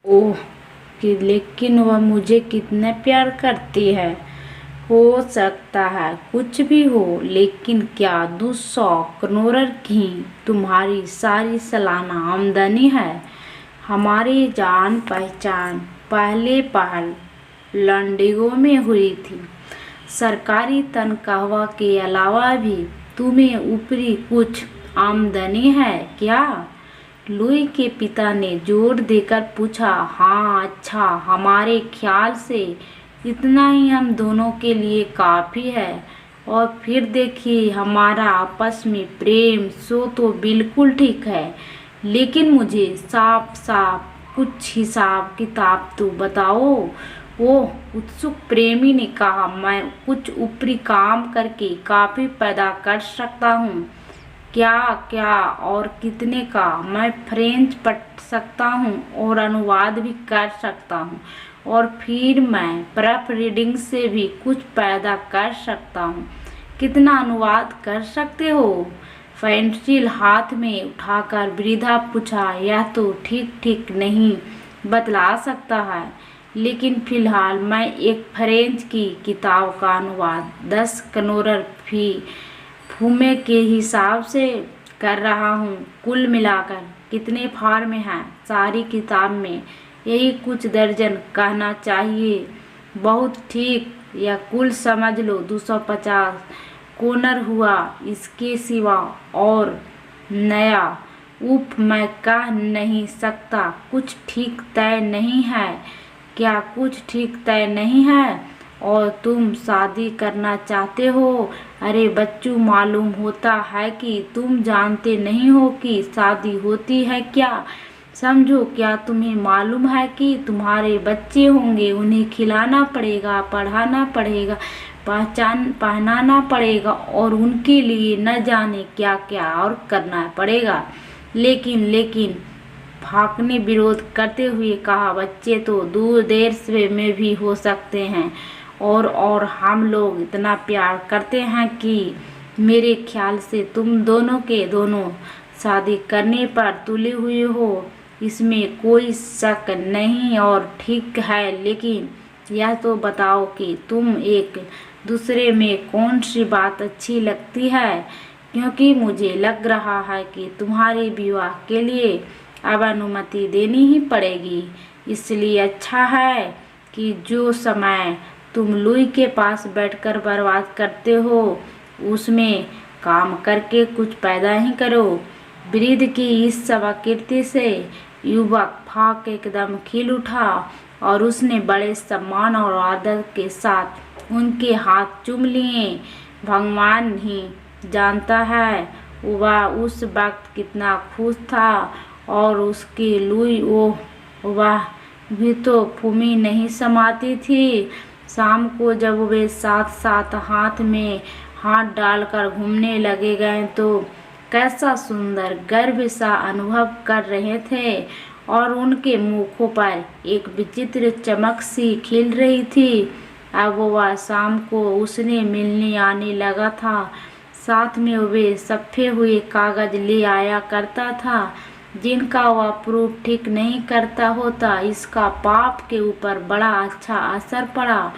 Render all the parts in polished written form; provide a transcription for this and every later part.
ओह, कि लेकिन वह मुझे कितना प्यार करती है। हो सकता है कुछ भी हो, लेकिन क्या 200 करोड़ की तुम्हारी सारी सालाना आमदनी है। हमारी जान पहचान पहले पहल लंडिगो में हुई थी। सरकारी तनख्वाह के अलावा भी तुम्हें ऊपरी कुछ आमदनी है क्या। लुई के पिता ने जोर देकर पूछा। हाँ, अच्छा, हमारे ख्याल से इतना ही हम दोनों के लिए काफ़ी है। और फिर देखिए, हमारा आपस में प्रेम सो तो बिल्कुल ठीक है, लेकिन मुझे साफ साफ कुछ हिसाब किताब तो बताओ। ओह, उत्सुक प्रेमी ने कहा, मैं कुछ ऊपरी काम करके काफ़ी पैदा कर सकता हूँ। क्या क्या और कितने का। मैं फ्रेंच पढ़ सकता हूँ और अनुवाद भी कर सकता हूँ, और फिर मैं प्रूफ रीडिंग से भी कुछ पैदा कर सकता हूँ। कितना अनुवाद कर सकते हो। पेंसिल हाथ में उठाकर वृद्धा पूछा। यह तो ठीक ठीक नहीं बतला सकता है, लेकिन फिलहाल मैं एक फ्रेंच की किताब का अनुवाद 10 करोड़ फी फूमे के हिसाब से कर रहा हूँ। कुल मिलाकर कितने फार्म हैं सारी किताब में। यही कुछ दर्जन कहना चाहिए। बहुत ठीक, या कुल समझ लो 250 कोनर हुआ। इसके सिवा और नया। उफ, मैं कह नहीं सकता। कुछ ठीक तय नहीं है। क्या कुछ ठीक तय नहीं है। और तुम शादी करना चाहते हो। अरे बच्चू, मालूम होता है कि तुम जानते नहीं हो कि शादी होती है क्या। समझो, क्या तुम्हें मालूम है कि तुम्हारे बच्चे होंगे, उन्हें खिलाना पड़ेगा, पढ़ाना पड़ेगा, पहनाना पड़ेगा, और उनके लिए न जाने क्या क्या और करना पड़ेगा। लेकिन लेकिन फाक ने विरोध करते हुए कहा, बच्चे तो दूर देश में भी हो सकते हैं, और हम लोग इतना प्यार करते हैं कि मेरे ख्याल से तुम दोनों के दोनों शादी करने पर तुले हुए हो। इसमें कोई शक नहीं, और ठीक है, लेकिन यह तो बताओ कि तुम एक दूसरे में कौन सी बात अच्छी लगती है, क्योंकि मुझे लग रहा है कि तुम्हारे विवाह के लिए अब अनुमति देनी ही पड़ेगी। इसलिए अच्छा है कि जो समय तुम लुई के पास बैठकर बर्बाद करते हो, उसमें काम करके कुछ पैदा ही करो। वृद्ध की इस स्वीकृति से युवक फाक एकदम खिल उठा, और उसने बड़े सम्मान और आदर के साथ उनके हाथ चूम लिए। भगवान ही जानता है वह उस वक्त कितना खुश था। और उसकी लुई, ओह, वह भी तो फूमी नहीं समाती थी। शाम को जब वे साथ साथ हाथ में हाथ डालकर घूमने लगे गए, तो कैसा सुंदर गर्व सा अनुभव कर रहे थे, और उनके मुखों पर एक विचित्र चमक सी खिल रही थी। अब वह शाम को उसने मिलने आने लगा था। साथ में वे सफ़े हुए कागज ले आया करता था, जिनका वह प्रूफ ठीक नहीं करता होता। इसका पाप के ऊपर बड़ा अच्छा असर पड़ा,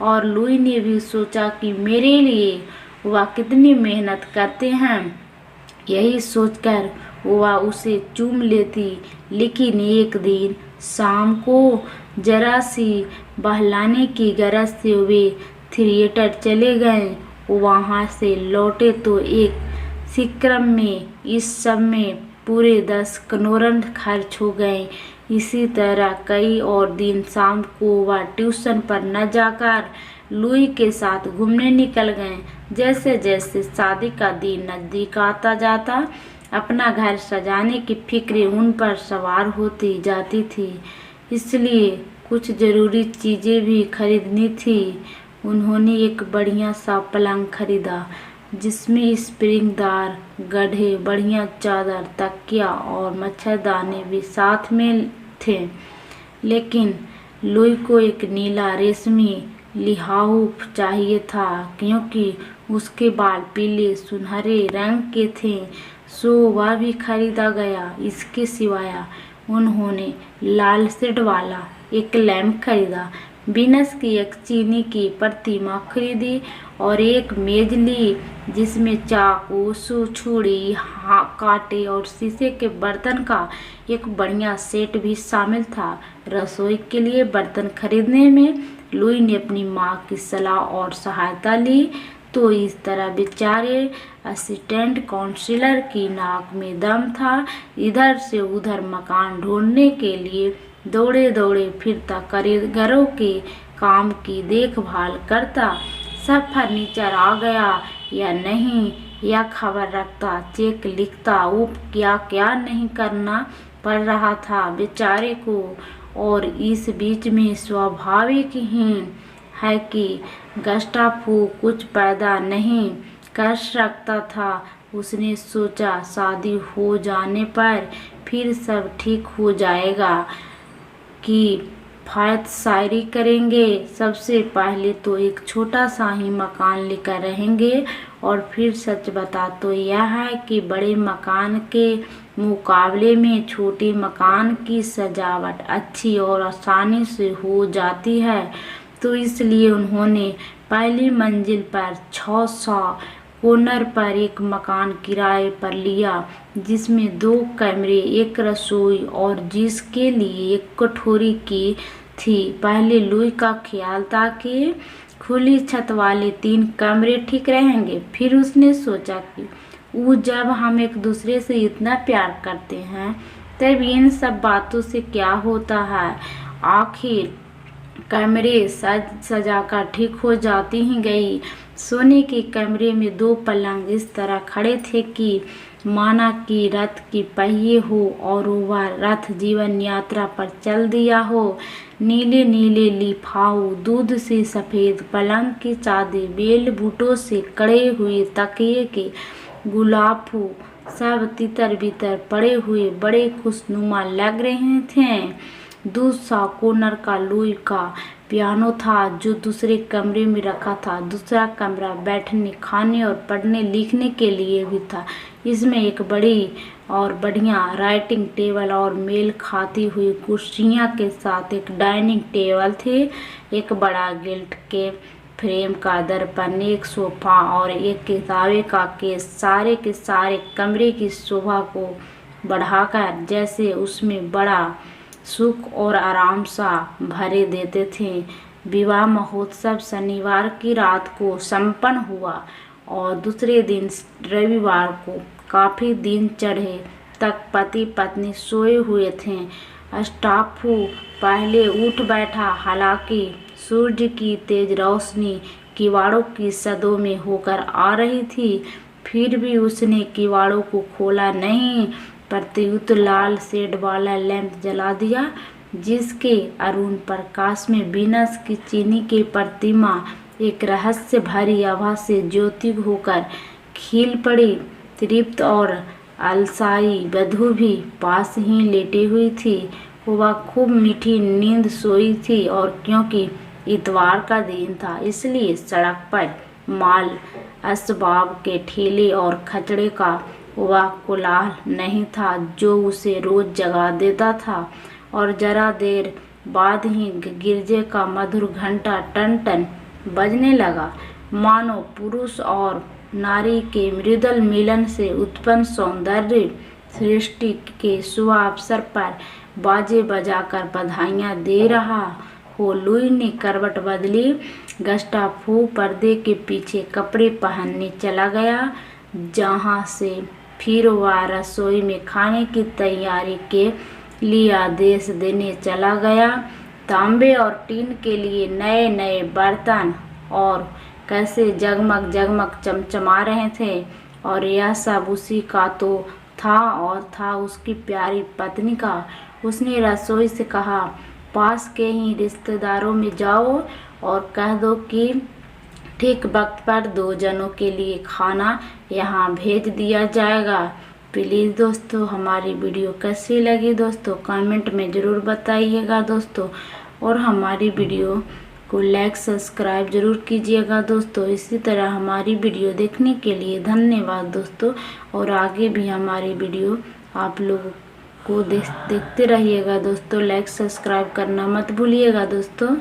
और लुई ने भी सोचा कि मेरे लिए वह कितनी मेहनत करते हैं। यही सोचकर वह उसे चूम लेती। लेकिन एक दिन शाम को जरा सी बहलाने की गरज से वे थिएटर चले गए। वहाँ से लौटे तो एक सिक्रम में इस सब में पूरे 10 करोड़ खर्च हो गए। इसी तरह कई और दिन शाम को वह ट्यूशन पर न जाकर लुई के साथ घूमने निकल गए। जैसे जैसे शादी का दिन नजदीक आता जाता, अपना घर सजाने की फिक्र उन पर सवार होती जाती थी, इसलिए कुछ ज़रूरी चीज़ें भी खरीदनी थी। उन्होंने एक बढ़िया सा पलंग खरीदा, जिसमें स्प्रिंगदार गड्ढे, बढ़िया चादर, तकिया और मच्छरदानी भी साथ में थे। लेकिन लुई को एक नीला रेशमी लिहाफ चाहिए था, क्योंकि उसके बाल पीले सुनहरे रंग के थे, सो वह भी खरीदा गया। इसके सिवाय उन्होंने लाल शेड वाला एक लैंप खरीदा, वीनस की एक चीनी की प्रतिमा खरीदी और एक मेज ली जिसमें चाकू, छुरी, कांटे और शीशे के बर्तन का एक बढ़िया सेट भी शामिल था। रसोई के लिए बर्तन खरीदने में लुई ने अपनी माँ की सलाह और सहायता ली, तो इस तरह बेचारे असिस्टेंट काउंसिलर की नाक में दम था। इधर से उधर मकान ढूंढने के लिए दौड़े दौड़े फिरता, कारीगरों के काम की देखभाल करता, सब फर्नीचर आ गया या नहीं यह खबर रखता, चेक लिखता, क्या क्या नहीं करना पड़ रहा था बेचारे को। और इस बीच में स्वाभाविक ही है कि गस्टाफो कुछ पैदा नहीं कर सकता था। उसने सोचा शादी हो जाने पर फिर सब ठीक हो जाएगा, कि फायद शायरी करेंगे। सबसे पहले तो एक छोटा सा ही मकान लेकर रहेंगे और फिर सच बता तो यह है कि बड़े मकान के मुकाबले में छोटे मकान की सजावट अच्छी और आसानी से हो जाती है। तो इसलिए उन्होंने पहली मंजिल पर 600 कोर्नर पर एक मकान किराए पर लिया जिसमें 2 कमरे, एक रसोई और जिसके लिए एक कोठरी की थी। पहले लुई का ख्याल था कि खुली छत वाले 3 कमरे ठीक रहेंगे। फिर उसने सोचा कि जब हम एक दूसरे से इतना प्यार करते हैं तब इन सब बातों से क्या होता है। आखिर कमरे सजाकर ठीक हो जाती ही गई। सोने के कमरे में 2 पलंग इस तरह खड़े थे कि माना कि रथ की पहिए हो और वह रथ जीवन यात्रा पर चल दिया हो। नीले नीले लिफाफू, दूध से सफ़ेद पलंग की चादर, बेल बूटों से कड़े हुए तकिए के गुलाफू सब तितर बितर पड़े हुए बड़े खुशनुमा लग रहे थे। दूसरा कोर्नर का लुई का पियानो था जो दूसरे कमरे में रखा था। दूसरा कमरा बैठने, खाने और पढ़ने लिखने के लिए भी था। इसमें एक बड़ी और बढ़िया राइटिंग टेबल और मेल खाती हुई कुर्सियां के साथ एक डाइनिंग टेबल थे, एक बड़ा गिल्ट के फ्रेम का दर्पण, एक सोफा और एक किताबे का केस सारे के सारे कमरे की शोभा को बढ़ाकर जैसे उसमें बड़ा सुख और आराम सा भरे देते थे। विवाह महोत्सव शनिवार की रात को संपन्न हुआ और दूसरे दिन रविवार को काफी दिन चढ़े तक पति पत्नी सोए हुए थे। गस्टाफो पहले उठ बैठा, हालांकि सूर्य की तेज रोशनी किवाड़ों की सदों में होकर आ रही थी। फिर भी उसने किवाड़ों को खोला नहीं, प्रत्युत लाल शेड वाला लैंप जला दिया जिसके अरुण प्रकाश में वीनस की चीनी की प्रतिमा एक रहस्य भरी आभा से ज्योति होकर खिल पड़ी। तृप्त और अलसाई वधू भी पास ही लेटी हुई थी। वह खूब मीठी नींद सोई थी और क्योंकि इतवार का दिन था इसलिए सड़क पर माल असबाब के ठेले और खचड़े का वह कोलाहल नहीं था जो उसे रोज जगा देता था। और जरा देर बाद ही गिरजे का मधुर घंटा टन टन बजने लगा, मानो पुरुष और नारी के मृदुल मिलन से उत्पन्न सौंदर्य सृष्टि के शुभ अवसर पर बाजे बजाकर बधाइयाँ दे रहा हो। लुई ने करवट बदली, गस्टाफो पर्दे के पीछे कपड़े पहनने चला गया, जहाँ से फिर वह रसोई में खाने की तैयारी के लिए आदेश देने चला गया। तांबे और टीन के लिए नए नए बर्तन और कैसे जगमग जगमग चमचमा रहे थे और यह सब उसी का तो था और था उसकी प्यारी पत्नी का। उसने रसोई से कहा, पास के ही रिश्तेदारों में जाओ और कह दो कि ठीक वक्त पर 2 जनों के लिए खाना यहाँ भेज दिया जाएगा। प्लीज़ दोस्तों हमारी वीडियो कैसी लगी दोस्तों कमेंट में ज़रूर बताइएगा दोस्तों, और हमारी वीडियो को लाइक सब्सक्राइब ज़रूर कीजिएगा दोस्तों। इसी तरह हमारी वीडियो देखने के लिए धन्यवाद दोस्तों, और आगे भी हमारी वीडियो आप लोग को देखते रहिएगा दोस्तों। लाइक सब्सक्राइब करना मत भूलिएगा दोस्तों।